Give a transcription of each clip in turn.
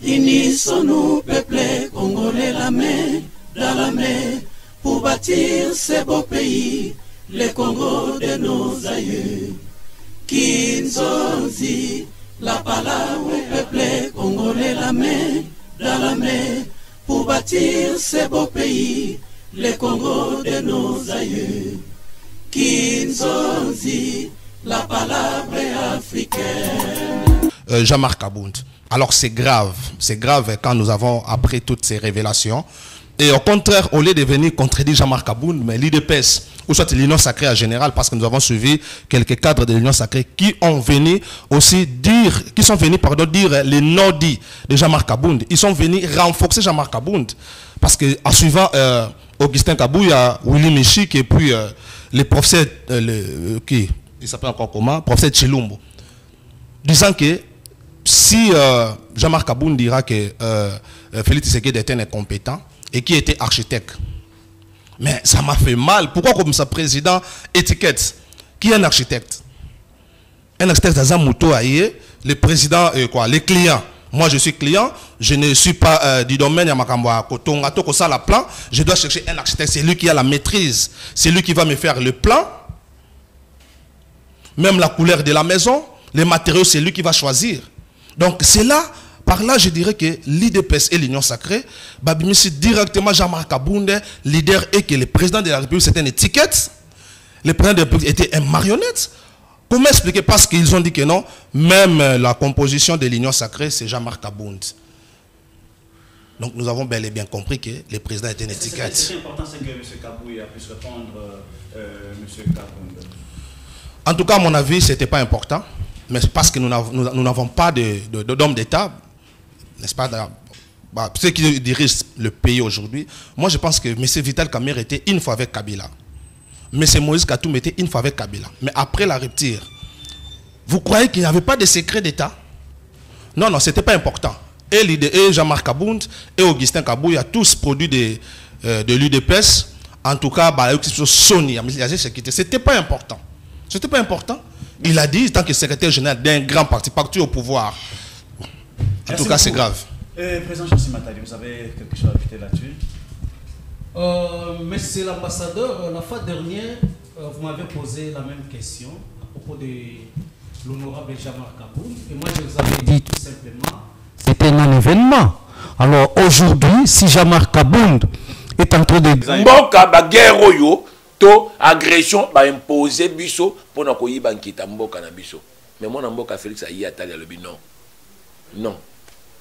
Unissons-nous, peuple congolais, la main dans la main, pour bâtir ce beau pays, le Congo de nos aïeux. Kinzonzi, la parole, peuple congolais, la main dans la main, pour bâtir ce beau pays, le Congo de nos aïeux. Kinzonzi, la parole africaine. Jean-Marc Abound. Alors c'est grave quand nous avons appris toutes ces révélations. Et au contraire, au lieu de venir contredire Jean-Marc Abound, mais l'IDPS, ou soit l'Union Sacrée en général, parce que nous avons suivi quelques cadres de l'Union Sacrée qui ont venu aussi dire, dire les non-dits de Jean-Marc Abound. Ils sont venus renforcer Jean-Marc Abound. Parce que en suivant Augustin Kabouya, Willy Michik et puis les professeurs, il s'appelle encore comment? Professeur Chilumbo. Disant que si Jean-Marc Abound dira que Félix Tshisekedi était incompétent et qui était architecte, mais ça m'a fait mal. Pourquoi comme ça président étiquette qui est un architecte? Un architecte Zazamuto Aye, le président les clients. Moi je suis client, je ne suis pas du domaine Yamakamwa Kotonga Toko ça la plan, je dois chercher un architecte, c'est lui qui a la maîtrise, c'est lui qui va me faire le plan, même la couleur de la maison, les matériaux, c'est lui qui va choisir. Donc c'est là, par là, je dirais que l'IDPS et l'Union Sacrée, Babimisi directement Jean-Marc Abound, leader, et que le président de la République, c'était une étiquette. Le président de la République était une marionnette. Comment expliquer? Parce qu'ils ont dit que non, même la composition de l'Union Sacrée, c'est Jean-Marc Abound. Donc nous avons bel et bien compris que le président était une étiquette. C'est important que M. Kabouya puisse répondre M. Abound. En tout cas, à mon avis, ce n'était pas important. Mais parce que nous n'avons pas d'homme d'État, n'est-ce pas, ceux qui dirigent le pays aujourd'hui. Moi, je pense que M. Vital Kamerhe était une fois avec Kabila. M. Moïse Katoum était une fois avec Kabila. Mais après la rupture, vous croyez qu'il n'y avait pas de secret d'État? Non, non, ce n'était pas important. Et Jean-Marc Abound et Augustin Kabouya, tous produits de l'UDPS, en tout cas, Sony, c'était pas important. C'était pas important. Il a dit, tant que secrétaire général d'un grand parti au pouvoir. En tout cas, c'est grave. Président Chassi Matali, vous avez quelque chose à ajouter là-dessus? Monsieur l'ambassadeur, la fois dernière, vous m'avez posé la même question à propos de l'honorable Jean-Marc Abound. Et moi, je vous avais dit tout simplement, c'était un événement. Alors aujourd'hui, si Jean-Marc Abound est en train de... Mboka ba guerre oyo to agression ba imposer biso pour na koyiba nkita mboka na biso. Mais moi na mboka Félix ayi atali alobi non. Non.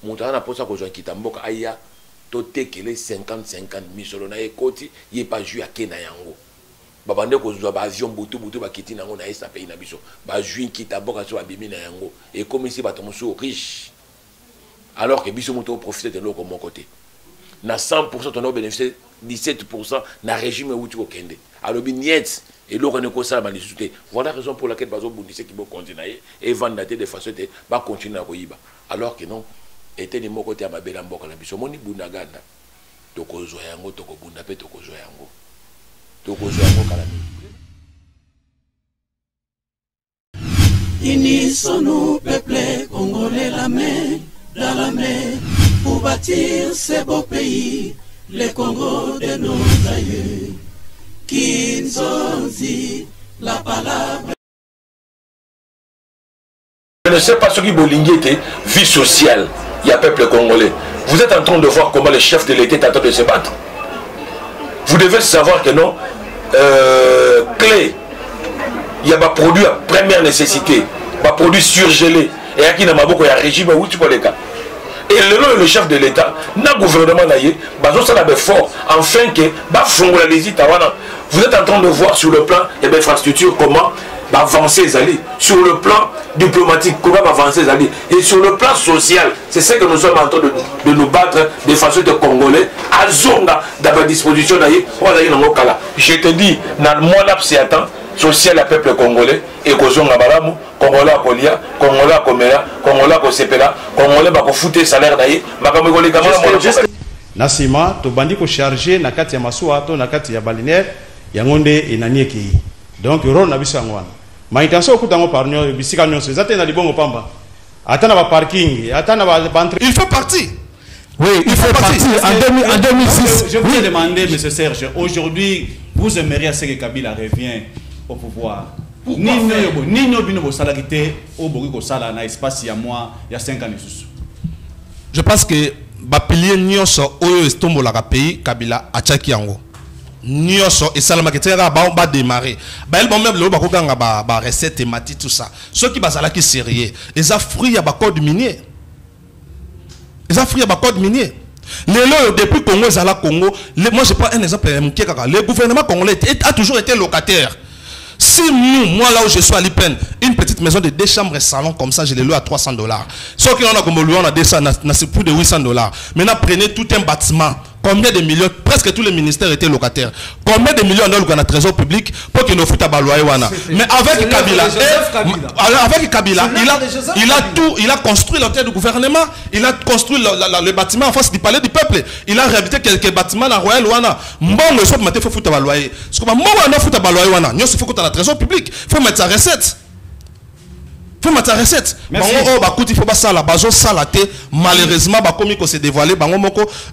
Moutana na posa ko jo nkita mboka aya to tekele 50-50 misolo na ekoti ye pas jouer à Kenya yango. Babande ko zo ba avion butu ba kiti nango na esa pays na biso. Ba jouer nkita mboka so abimi na yango et comme ici ba tomoso riche. Alors que biso moto profiter de l'autre mon côté. Na 100% ton bénéficié 17% na régime où tu vas kende. Alors niet et l'autre ne ça ma discuter. Voilà la raison pour laquelle bazo bundise qui vont continuer et vendre de façon de va continuer à koyiba. Alors que non était ni moko te ya mabela mboka na biso moni bundaganda. Toko zo yango toko bunda pe toko zo yango. Toko zo yango kala ni. Unissons-nous, peuple congolais, la main dans la main, pour bâtir ce beau pays, le Congo de nos aïeux. Kinzonzi, la parole. Je ne sais pas ce qui bolingue était vie sociale, il y a peuple congolais. Vous êtes en train de voir comment le chef de l'État est en train de se battre. Vous devez savoir que non, clé, il y a des produits à première nécessité, des produits surgelés, et il y a un régime où tu vois les cas. Et le chef de l'État, le gouvernement a fort, afin que vous êtes en train de voir sur le plan de l'infrastructure comment avancer les alliés, sur le plan diplomatique comment avancer les alliés, et sur le plan social, c'est ce que nous sommes en train de nous battre de façon de Congolais, à Zonga, dans la disposition d'ailleurs, je te dis, dans le mois d'absent, social à peuple congolais, et Kozonga Balamu, Congolais à Kolia, Congolais à Komera, Congolais à Kosepela, Congolais à foutre salaire d'ailleurs, Makamegoli Kamala. Nasima, to bandi ko charger na kati ya masuwa to na kati ya balinaire, yangonde enani ekei. Donc ron na biso ngwana. Ma intention okuta ngo parnyo bisika nyonso, ezate na libongo pamba. Attends, va parking. Attends, va Il fait partie. Oui, il fait partie. En 2006. Je vous ai demandé, M. Serge, aujourd'hui, vous aimeriez à ce que Kabila revienne au pouvoir. Je pense que bapilier nyonso oyo estombo la pays Kabila achaki yango. Nyonso et salama que tera ba démarrer. Ba el bon même le ba kokanga ba recette thématique tout ça. Ceux qui basala qui sérieux, les fruits ya ba code minier. Les fruits ya ba code minier. Depuis Congo Zala Congo, moi je prends un exemple le gouvernement congolais a toujours été locataire. Si nous, moi là où je suis à l'IPEN, une petite maison de 2 chambres et salon comme ça, je l'ai loué à $300. Sauf qu'on a comme loué, on a des ça, c'est plus de $800. Maintenant, prenez tout un bâtiment. Combien de millions, presque tous les ministères étaient locataires. Combien de millions d'euros dans le trésor public pour qu'il nous foute à Baloaïwana. Mais avec Kabila, il a construit l'hôtel du gouvernement, il a construit le bâtiment en face du palais du peuple, il a réhabilité quelques bâtiments dans Royal Wana. Bon, le soir, il faut foutre à Baloaï. Parce que moi, on a foutu à Baloaïwana. Il faut dans le trésor public, il faut mettre sa recette. Faut mettre sa recette. Il faut pas ça la base salaté. Malheureusement, comme il s'est dévoilé,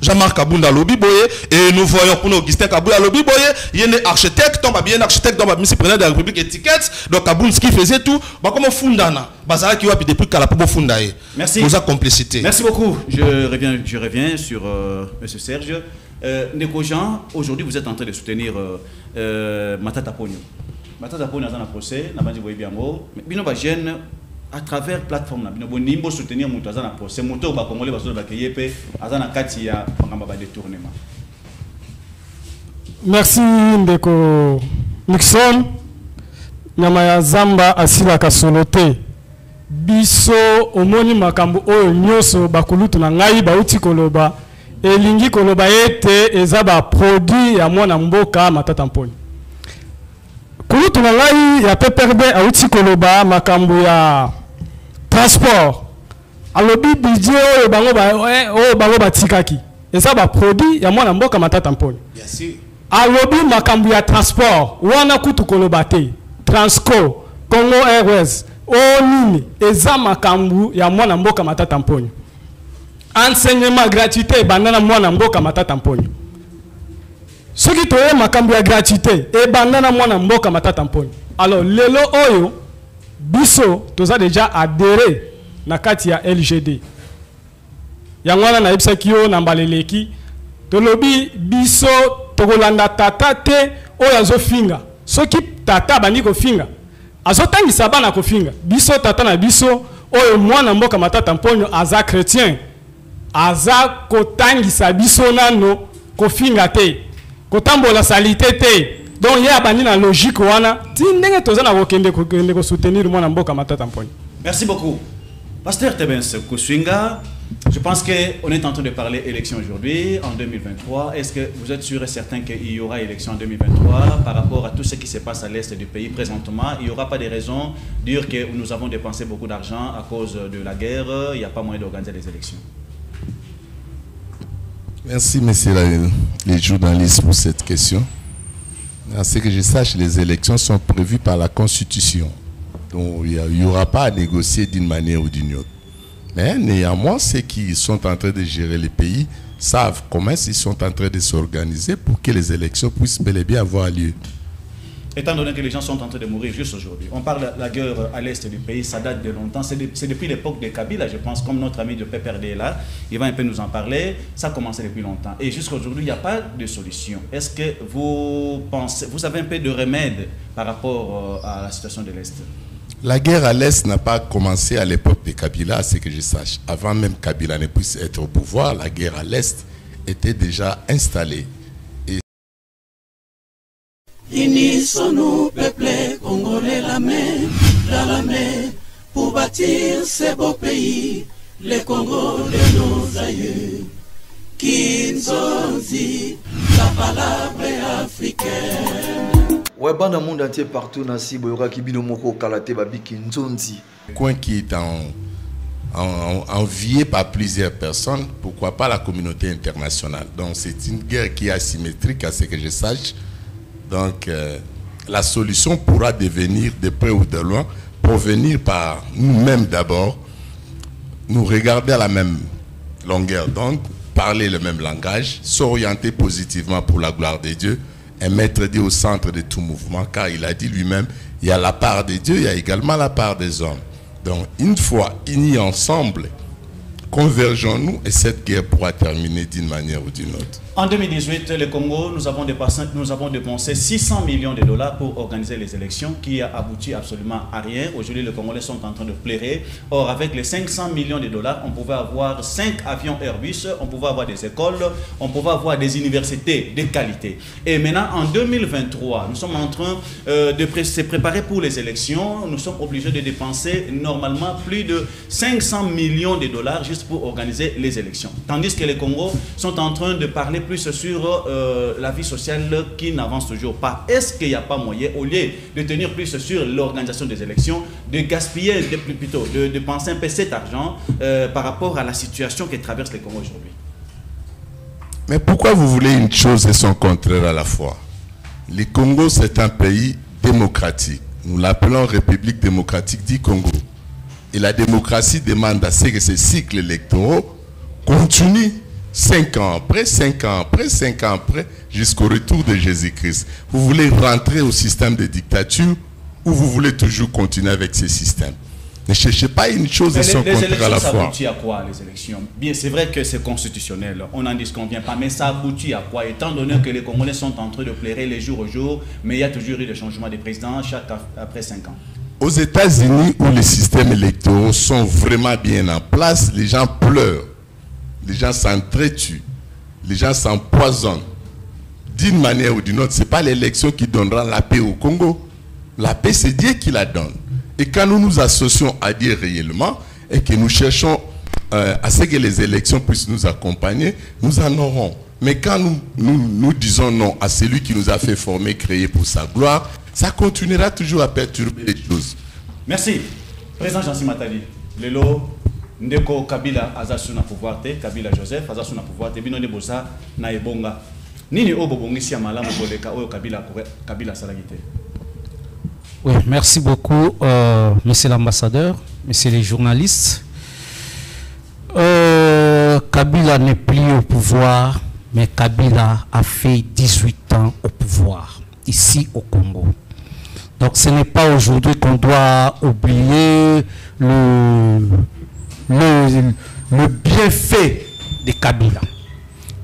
Jean-Marc Kabunda lobby boye et nous voyons pour nous Augustin Kabunda lobby boye. Il y a un architecte, tombe bien architecte dans le président de la République étiquette. Donc Kabunda qui faisait tout, comme Fundana. Bazara qui va depuis qu'à la pour Fundaye. Merci. Pour sa complicité. Merci beaucoup. Je reviens sur M. Serge. Neko Jean, aujourd'hui vous êtes en train de soutenir Matata Pogno. Matata Pogno dans un procès, n'a pas dit bien mot, mais bino ba jeune à travers plateforme na bino bonimbo soutenir mutu dans un procès, moto ba congolais ba so ba keyepe azana kati ya ngamba ba détournement. Merci Ndeko Nixon. Nyama ya zamba asila kasolote. Biso omoni makambo oyo nyoso bakulutu na ngai bauti koloba elingi koloba ete eza ba produit ya mwana mboka Matata Pogno. Kulutu na ngai ya PPRD auti koloba makambo ya transport. Alobi budget oyo bango batikaki. Eza ba produit ya mwana mboka Matata Pogno. Bien sûr. Alobi makambo ya transport wana kutu koloba te. Transco, Congo Airways, Onini, eza makambo ya mwana mboka Matata Pogno. Enseignement gratuité bandana mwana mboka Matata Pogno. Ce qui toye makambo ya gratuité et bandana mwana mboka Matata Pogno. Alors lelo oyo biso toza déjà adhéré na kati ya LGD. Yangwana na ibsaki yo na mbaleleki tolobi biso tokolanda tata te oyo azofinga. Soki tata bandi kofinga azotangisa bana kofinga biso tata na biso oyo mwana mboka Matata Pogno aza chrétien aza kotangisa biso nano kofinga te kotambola salite te donc ye abandi na logique wana ti ndenge toza na kokende ko soutenir mwana mboka Matata Pogno. Merci beaucoup. Pasteur Tebens Kuswinga, je pense qu'on est en train de parler élection aujourd'hui, en 2023. Est-ce que vous êtes sûr et certain qu'il y aura élection en 2023 par rapport à tout ce qui se passe à l'est du pays présentement? Il n'y aura pas de raison de dire que nous avons dépensé beaucoup d'argent à cause de la guerre, il n'y a pas moyen d'organiser les élections. Merci, messieurs les journalistes, pour cette question. À ce que je sache, les élections sont prévues par la Constitution. Donc, il n'y aura pas à négocier d'une manière ou d'une autre. Mais néanmoins, ceux qui sont en train de gérer les pays savent comment ils sont en train de s'organiser pour que les élections puissent bel et bien avoir lieu. Étant donné que les gens sont en train de mourir juste aujourd'hui, on parle de la guerre à l'est du pays, ça date de longtemps, c'est depuis l'époque de Kabila, je pense, comme notre ami de PPRD est là, il va un peu nous en parler, ça a commencé depuis longtemps. Et jusqu'à aujourd'hui, il n'y a pas de solution. Est-ce que vous pensez, vous avez un peu de remède par rapport à la situation de l'Est? La guerre à l'Est n'a pas commencé à l'époque de Kabila, à ce que je sache. Avant même Kabila ne puisse être au pouvoir, la guerre à l'Est était déjà installée. Unissons-nous, peuple congolais, la main dans la main, pour bâtir ces beaux pays, les Congos de nos aïeux. Kinzonzi, la palabre africaine. Ouais, dans le monde entier, partout, Nassi, Boyora, Kibino, Moko, Kalate, Babi, Kinzonzi. Coin qui est envié par plusieurs personnes, pourquoi pas la communauté internationale. Donc c'est une guerre qui est asymétrique, à ce que je sache. Donc la solution pourra devenir de près ou de loin, provenir par nous-mêmes d'abord, nous regarder à la même longueur d'onde, parler le même langage, s'orienter positivement pour la gloire de Dieu et mettre Dieu au centre de tout mouvement, car il a dit lui-même, il y a la part de Dieu, il y a également la part des hommes. Donc, une fois unis ensemble, convergeons-nous et cette guerre pourra terminer d'une manière ou d'une autre. En 2018, le Congo, nous avons dépensé 600 millions de dollars pour organiser les élections qui a abouti absolument à rien. Aujourd'hui, les Congolais sont en train de pleurer. Or, avec les 500 millions de dollars, on pouvait avoir 5 avions Airbus, on pouvait avoir des écoles, on pouvait avoir des universités de qualité. Et maintenant, en 2023, nous sommes en train de se préparer pour les élections. Nous sommes obligés de dépenser normalement plus de 500 millions de dollars juste pour organiser les élections. Tandis que les Congos sont en train de parler plus sur la vie sociale qui n'avance toujours pas. Est-ce qu'il n'y a pas moyen, au lieu de tenir plus sur l'organisation des élections, de gaspiller, plutôt de penser un peu cet argent par rapport à la situation que traverse les Congo aujourd'hui? Mais pourquoi vous voulez une chose et son contraire à la fois? Le Congo, c'est un pays démocratique. Nous l'appelons République démocratique du Congo. Et la démocratie demande à ce que ces cycles électoraux continuent 5 ans après, 5 ans après, 5 ans après, jusqu'au retour de Jésus-Christ. Vous voulez rentrer au système de dictature ou vous voulez toujours continuer avec ce système? Ne cherchez pas une chose et son contraire à la fois. Ça aboutit à quoi, les élections? Bien, c'est vrai que c'est constitutionnel, on n'en disconvient pas, mais ça aboutit à quoi? Étant donné que les Congolais sont en train de pleurer les jours au jour, mais il y a toujours eu des changements de président après 5 ans. Aux États-Unis, où les systèmes électoraux sont vraiment bien en place, les gens pleurent. Les gens s'entretuent, les gens s'empoisonnent. D'une manière ou d'une autre, ce n'est pas l'élection qui donnera la paix au Congo. La paix, c'est Dieu qui la donne. Et quand nous nous associons à Dieu réellement et que nous cherchons à ce que les élections puissent nous accompagner, nous en aurons. Mais quand nous disons non à celui qui nous a fait former, créer pour sa gloire, ça continuera toujours à perturber les choses. Merci. Président Jean Simatali, Lelo, Ndeko Kabila azasu na pouvoir te, Kabila Joseph azasu na pouvoir te, bino bosa na ebonga. Nini obobongisi ya malamu koleka oyo Kabila salagite? Oui, merci beaucoup, monsieur l'ambassadeur, monsieur les journalistes. Kabila n'est plus au pouvoir, mais Kabila a fait 18 ans au pouvoir, ici au Congo. Donc ce n'est pas aujourd'hui qu'on doit oublier le bienfait de Kabila.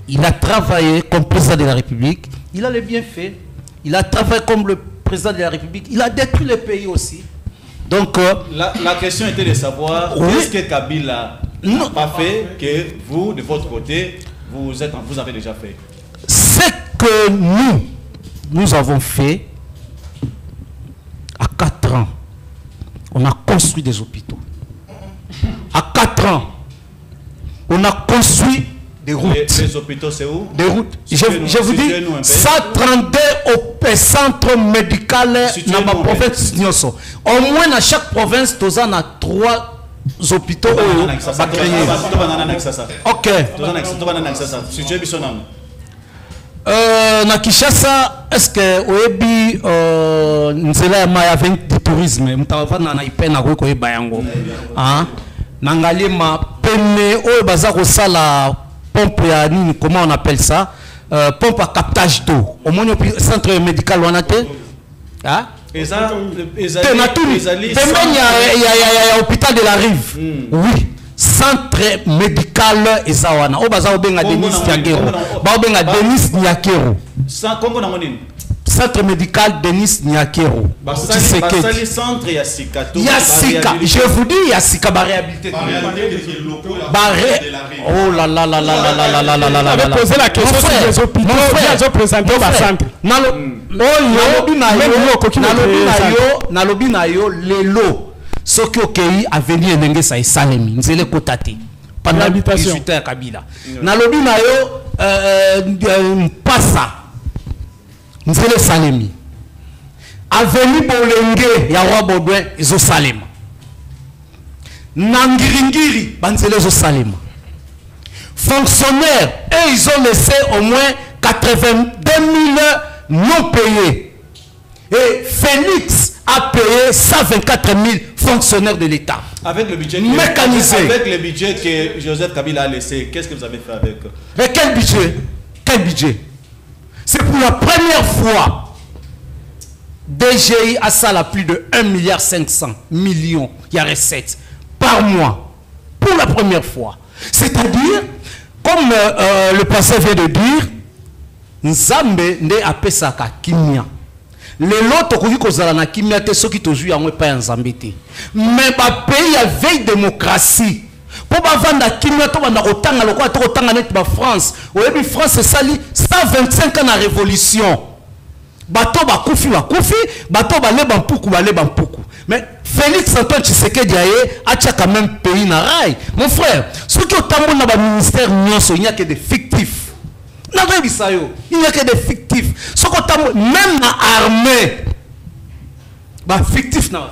Il a travaillé comme président de la République, il a les bienfaits. Il a travaillé comme le président de la République, il a détruit le pays aussi. Donc la question était de savoir, oui, qu'est-ce que Kabila n'a pas fait que vous, de votre côté, vous avez déjà fait? Ce que nous avons fait, à 4 ans, on a construit des hôpitaux. À 4 ans, on a construit des routes. Les hôpitaux, c'est où? Des routes. Je vous dis, 132 centres médicaux dans ma province. Au moins, dans chaque province, nous avons 3 hôpitaux. Ok. Na Kinshasa, est-ce que Oebi nzela ya maya avec du tourisme mutavana na ipena ko bayango hein nangalema pene o baza ko sala pompe ya nini, comment on appelle ça, pompe à captage d'eau au moins centre médical wana te hein hôpital de la Rive. Oui, centre médical ezawana o baza obenga Denis Nyakero ba obenga Denis Nyakero centre médical Denis Nyakero centre ya Sika je vous dis ya Sika ba réhabilité oh là là là là là là là là là là poser la question sur les hôpitaux ils ont présenté ba centre nalobi na yo lelo soki okei avenir ndenge sa esalemi nzele kotate pendant 18 ans ya Kabila nalobi na yo mpasa nzele salemi avenir bolenge ya roi Baudouin ezo salema na ngiringiri banzele ezo salema fonctionnaires et ils ont laissé au moins 82 000 non payés et Félix a payé 124 000 fonctionnaires de l'État. Avec le budget mécanisé. Avec le budget que Joseph Kabila a laissé, qu'est-ce que vous avez fait avec? Mais quel budget? Quel budget? C'est pour la première fois DGI a ça à plus de 1,5 milliard il y a recettes par mois. Pour la première fois. C'est-à-dire, comme le passé vient de dire, Nzambe ne apesaka kimia. Les lots qui kozala na kimia te ceux qui tozu en pas Nzambe te. Mais ba pays a veille démocratie. Pour ba vanda kimia to banda kotanga lokwa to kotanga net ba France. Oyebi France c'est sali 125 ans na révolution. Bato ba kufi, bato ba leba mpuku. Mais Félix Antoine Tshisekedi a quand même pays na rail. Mon frère, ceux qui ont tambour dans le ministère, il n'y a que des fictifs. Il n'y a que des fictifs. Ceux qui ont tambour, même dans l'armée, fictif na